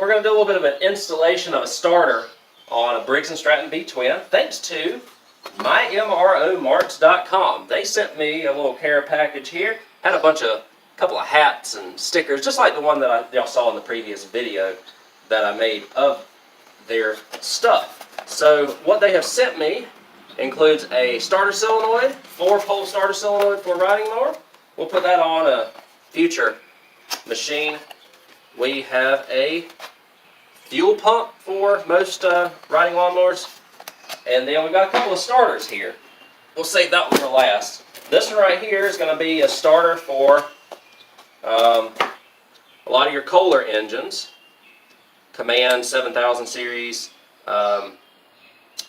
we're going to do a little bit of an installation of a starter on a Briggs & Stratton B-Twin, thanks to MyMROmarts.com. They sent me a little care package here. Had a couple of hats and stickers, just like the one that y'all saw in the previous video that I made of their stuff. So what they have sent me includes a starter solenoid, 4-pole starter solenoid for a riding mower. We'll put that on a future machine. We have a fuel pump for most riding lawnmowers. And then we've got a couple of starters here. We'll save that one for last. This one right here is going to be a starter for a lot of your Kohler engines. Command 7000 series. I'll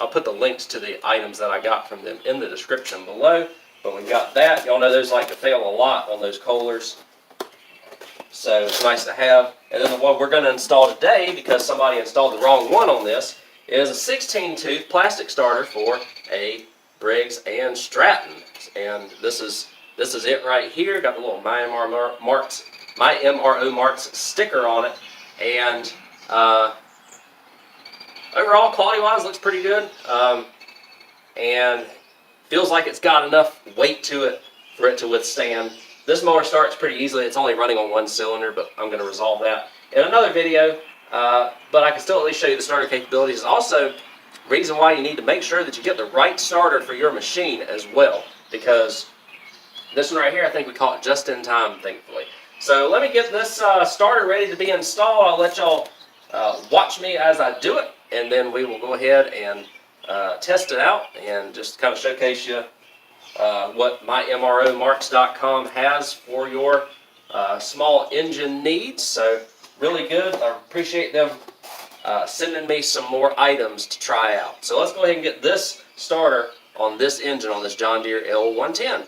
put the links to the items that I got from them in the description below. But we've got that. Y'all know those like to fail a lot on those Kohlers. So it's nice to have. And then the one we're going to install today, because somebody installed the wrong one on this, is a 16-tooth plastic starter for a Briggs & Stratton. And this is it right here. Got the little MyMROmarts sticker on it. And overall, quality-wise, looks pretty good. And feels like it's got enough weight to it for it to withstand. This mower starts pretty easily. It's only running on one cylinder, but I'm going to resolve that in another video. But I can still at least show you the starter capabilities. Also, reason why you need to make sure that you get the right starter for your machine as well. Because this one right here, I think we caught just in time, thankfully. So let me get this starter ready to be installed. I'll let y'all watch me as I do it. And then we will go ahead and test it out and just kind of showcase you what MyMROmarts.com has for your small engine needs. So really good. I appreciate them sending me some more items to try out. So let's go ahead and get this starter on this engine, on this John Deere L110.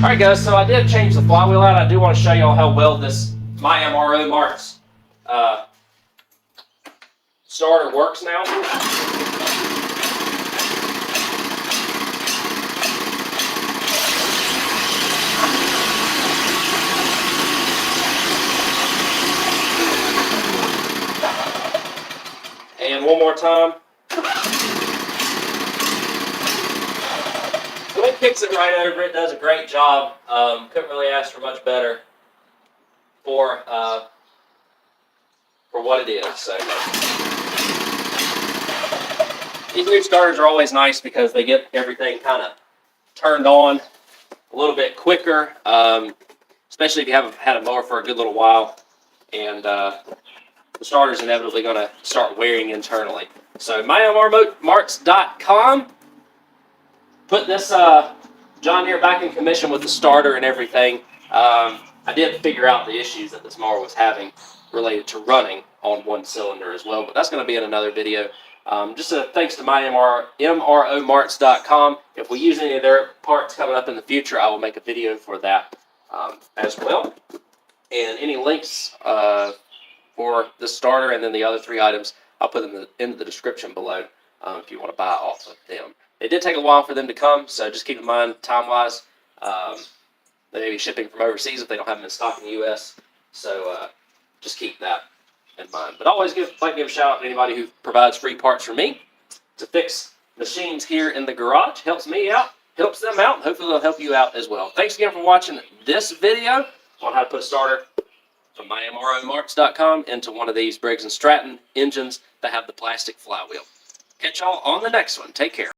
Alright guys, so I did change the flywheel out. I do want to show y'all how well this MyMROmarts starter works now. And one more time. So it kicks it right over. It does a great job. Couldn't really ask for much better for what it is. So these new starters are always nice because they get everything kind of turned on a little bit quicker, especially if you haven't had a mower for a good little while, and the starter's inevitably going to start wearing internally. So MyMROmarts.com. Put this John Deere back in commission with the starter and everything. I did figure out the issues that this mower was having related to running on one cylinder as well, but that's going to be in another video. Just a thanks to MyMROmarts.com. If we use any of their parts coming up in the future, I will make a video for that as well. And any links for the starter and then the other 3 items, I'll put them in the description below if you want to buy off of them. It did take a while for them to come, so just keep in mind time-wise. They may be shipping from overseas if they don't have them in stock in the U.S., so just keep that in mind. But always like to give a shout out to anybody who provides free parts for me to fix machines here in the garage. Helps me out, helps them out, and hopefully they'll help you out as well. Thanks again for watching this video on how to put a starter from MyMROmarts.com into one of these Briggs & Stratton engines that have the plastic flywheel. Catch y'all on the next one. Take care.